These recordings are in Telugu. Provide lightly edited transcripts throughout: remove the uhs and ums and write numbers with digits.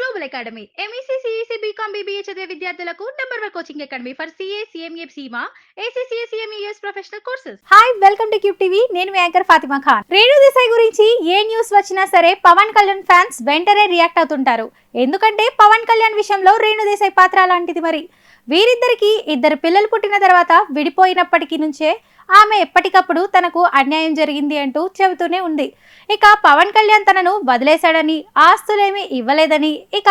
Global academy MEC CEC BCom BBA చదివే విద్యార్థులకు number 1 coaching academy for CA CMA CIMA ACCA CMES professional courses. Hi, welcome to Cube TV. నేను మీ యాంకర్ ఫాతిమా ఖాన్. రేణు దేశాయ్ గురించి ఏ న్యూస్ వచ్చినా సరే పవన్ కళ్యాణ్ ఫ్యాన్స్ వెంటనే రియాక్ట్ అవుతుంటారు. ఎందుకంటే పవన్ కళ్యాణ్ విషయంలో రేణు దేశాయ్ పాత్ర అలాంటిది. మరి వీరిద్దరికి ఇద్దరు పిల్లలు పుట్టిన తర్వాత విడిపోయినప్పటికీ నుంచే ఆమె ఎప్పటికప్పుడు తనకు అన్యాయం జరిగింది అంటూ చెబుతూనే ఉంది. ఇక పవన్ కళ్యాణ్ తనను వదిలేశాడని, ఆస్తులేమీ ఇవ్వలేదని ఇక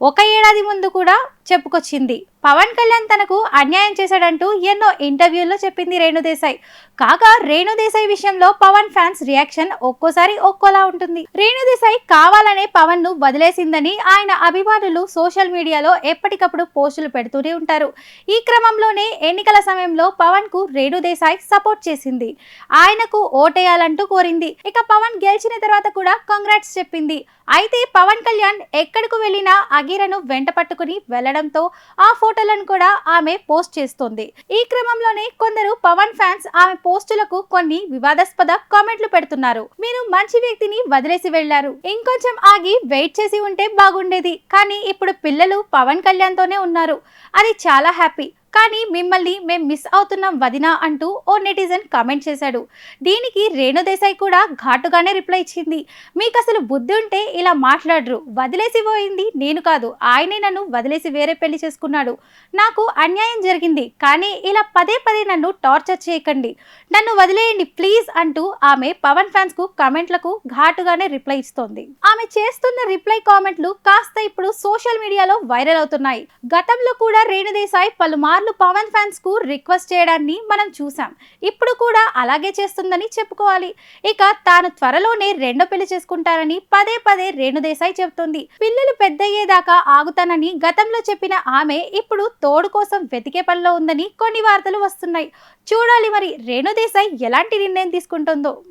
ఒక ఏడాది ముందు కూడా చెప్పుకొచ్చింది. పవన్ కళ్యాణ్ తనకు అన్యాయం చేశాడంటూ ఎన్నో ఇంటర్వ్యూల్లో చెప్పింది రేణు దేశాయ్. కాగా రేణు దేశాయ్ విషయంలో పవన్ ఫ్యాన్స్ రియాక్షన్ ఒక్కోసారి ఒక్కోలా ఉంటుంది. రేణు దేశాయ్ కావాలనే పవన్ ను వదిలేసిందని ఆయన అభిమానులు సోషల్ మీడియాలో ఎప్పటికప్పుడు పోస్టులు పెడుతూనే ఉంటారు. ఈ క్రమంలోనే ఎన్నికల సమయంలో పవన్ కు రేణు దేశాయ్ సపోర్ట్ చేసింది. ఆయనకు ఓటేయాలంటూ కోరింది. ఇక పవన్ గెలిచిన తర్వాత కూడా కంగ్రాట్స్ చెప్పింది. అయితే పవన్ కళ్యాణ్ ఎక్కడకు వెళ్ళినా అగీరను వెంట పట్టుకుని వెళ్లడంతో ఆ ఫోటోలను కూడా ఆమె పోస్ట్ చేస్తోంది. ఈ క్రమంలోనే కొందరు పవన్ ఫ్యాన్స్ ఆమె పోస్టులకు కొన్ని వివాదాస్పద కామెంట్లు పెడుతున్నారు. మీరు మంచి వ్యక్తిని వదిలేసి వెళ్లారు, ఇంకొంచెం ఆగి వెయిట్ చేసి ఉంటే బాగుండేది, కానీ ఇప్పుడు పిల్లలు పవన్ కళ్యాణ్ తోనే ఉన్నారు, అది చాలా హ్యాపీ, కానీ మిమ్మల్ని మేం మిస్ అవుతున్నాం వదినా అంటూ ఓ నెటిజన్ కామెంట్ చేశాడు. దీనికి రేణు దేశాయ్ కూడా ఘాటుగానే రిప్లై ఇచ్చింది. మీకు అసలు బుద్ధి ఉంటే ఇలా మాట్లాడరు, వదిలేసి పోయింది నేను కాదు, ఆయనే నన్ను వదిలేసి వేరే పెళ్లి చేసుకున్నాడు, నాకు అన్యాయం జరిగింది, కానీ ఇలా పదే పదే నన్ను టార్చర్ చేయకండి, నన్ను వదిలేయండి ప్లీజ్ అంటూ ఆమె పవన్ ఫ్యాన్స్ కు కామెంట్లకు ఘాటుగానే రిప్లై ఇస్తోంది. ఆమె చేస్తున్న రిప్లై కామెంట్లు కాస్త ఇప్పుడు సోషల్ మీడియాలో వైరల్ అవుతున్నాయి. గతంలో కూడా రేణు దేశాయ్ పలుమార్లు పవన్ ఫ్యాన్స్ కు రిక్వెస్ట్ చేయడాన్ని మనం చూసాం. ఇప్పుడు కూడా అలాగే చేస్తుందని చెప్పుకోవాలి. ఇక తాను త్వరలోనే రెండో పెళ్లి చేసుకుంటారని పదే పదే రేణు దేశాయ్ చెబుతోంది. పిల్లలు పెద్దయ్యేదాకా ఆగుతానని గతంలో చెప్పిన ఆమె ఇప్పుడు తోడు కోసం వెతికే పనిలో ఉందని కొన్ని వార్తలు వస్తున్నాయి. చూడాలి మరి రేణు దేశాయ్ ఎలాంటి నిర్ణయం తీసుకుంటుందో.